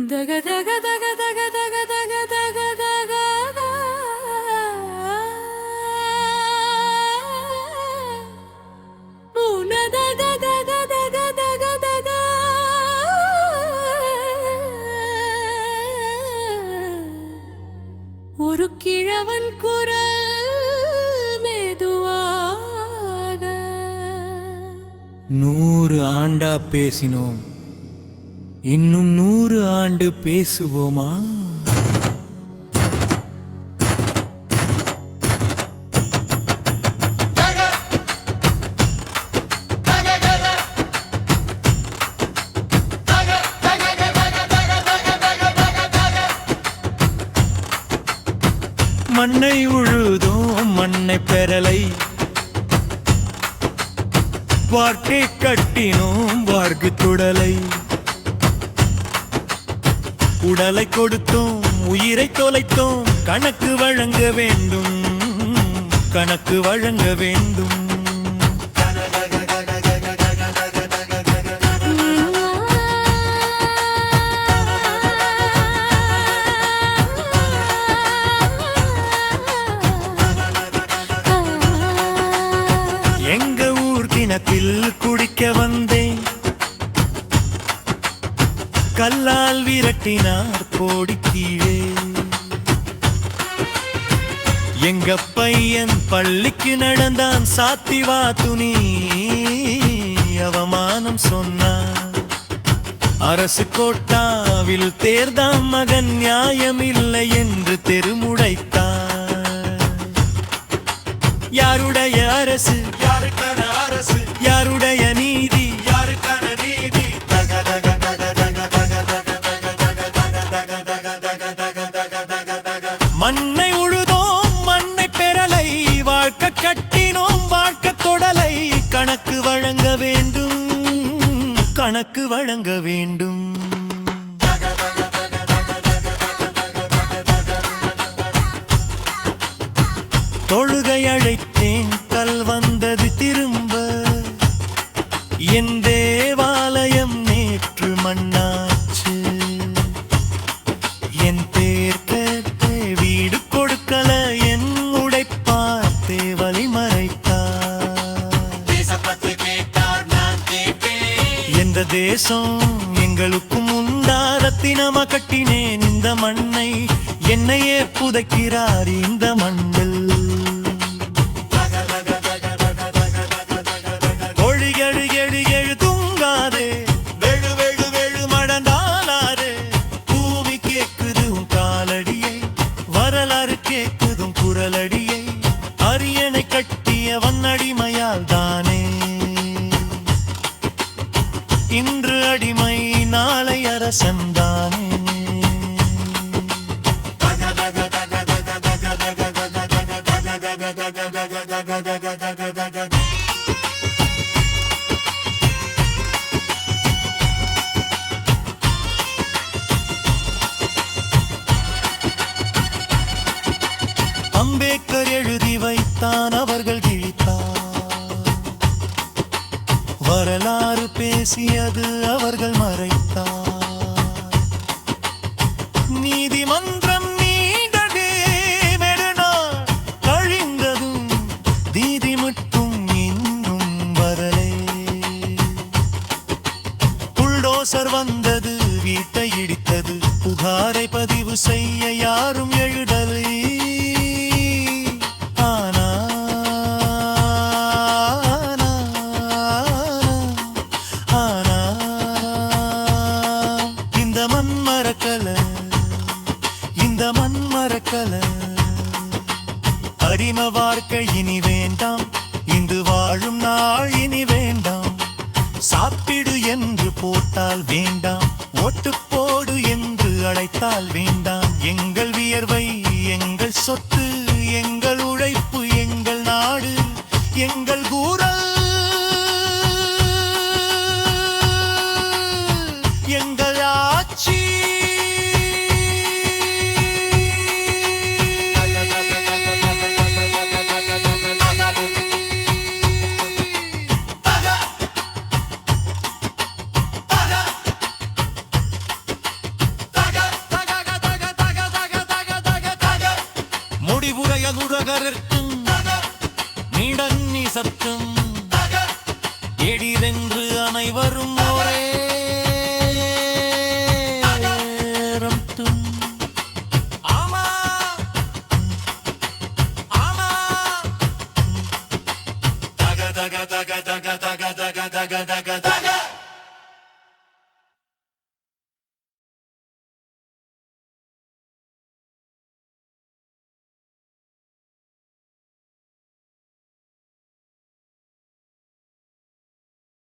దగ దగ దగ దగ దగ దగ దగ దగ மூன దగ దగ దగ దగ దగ ஒரு கிழவன் குரல் மெதுவாக 100 ஆண்டா பேசினோம், இன்னும் 100 ஆண்டு பேசுவோமா? மண்ணை உழுதோம் மண்ணை பெறலை, வார்க்கை கட்டினோம் வார்க்கு துடலை, உடலை கொடுத்தோம் உயிரை தொலைத்தோம், கணக்கு வழங்க வேண்டும், கணக்கு வழங்க வேண்டும். எங்க ஊர் கிணத்தில் குடிக்க வந்தேன், கல்லால் விரட்டினார் கோடி கீழே. எங்க பையன் பள்ளிக்கு நடந்தான், சாத்திவா துணி அவமானம் சொன்னான். அரசு கோட்டாவில் தேர்தாம் மகன், நியாயமில்லை என்று தெருமுடைத்தான். யாருடைய அரசு, யாருக்கான அரசு, யாருடைய நீதி, யாருக்கான நீதி. மண்ணை உழுதோம் மண்ணை பெறலை, வாழ்க்கை கட்டினோம் வாழ்க்கை தொடலை, கணக்கு வழங்க வேண்டும், கணக்கு வழங்க வேண்டும். தொழுகை அழைத்தேன் கல் வந்தது திரும்ப, என் தேவாலயம் நேற்று மண்ணாச்சு. என் பேர் கேட்ட வீடு கொடுக்கல, என் உடைப்பார்த்தே வழிமறைத்தார். எந்த தேசம் எங்களுக்கும் உண்டா, ரத்தினமா கட்டினேன் இந்த மண்ணை, என்னையே புதைக்கிறார் இந்த மண்ணில். ஒழிகழு எழு எழு தூங்காதே, வெழு வெழு வெழு மடந்தாலாரே. பூமி கேக்குது உன் காலடியை, வரலாறு கேக்குதும் குரலடியை. அரியணை கட்டிய வண்ணடிமையால் தானே இன்று அடிமை, நாளை அரசன் தானே. அம்பேத்கர் எழுதி வைத்தான், அவர்கள் கிழித்தார். வரலாறு பேசியது அவர்கள் மறைத்தார். நீதிமன்றம் நீண்டது வெறுநாள் கழிந்ததும், நீதி மட்டும் இன்னும் வரலே. புல்டோசர் வந்தது வீட்டை இடித்தது, புகாரை பதிவு செய்ய யாரும் எழுதலை. இந்த மண் மறக்கல, அரிம வாழ்க்கை இனி வேண்டாம், இன்று வாழும் நாள் இனி வேண்டாம். சாப்பிடு என்று போட்டால் வேண்டாம், ஓட்டு போடு என்று அழைத்தால் வேண்டாம். எங்கள் வியர்வை எங்கள் சொத்து, எங்கள் உழைப்பு எங்கள் நாடு, எங்கள் கூறல் எங்கள் ஆட்சி. குடகருக்கும் நீடன்னி சத்தும் எடிதென்று அனைவரும் ஒரே ரம்தும். ஆமா ஆமா தக தக தக தக தக தக தக தக தக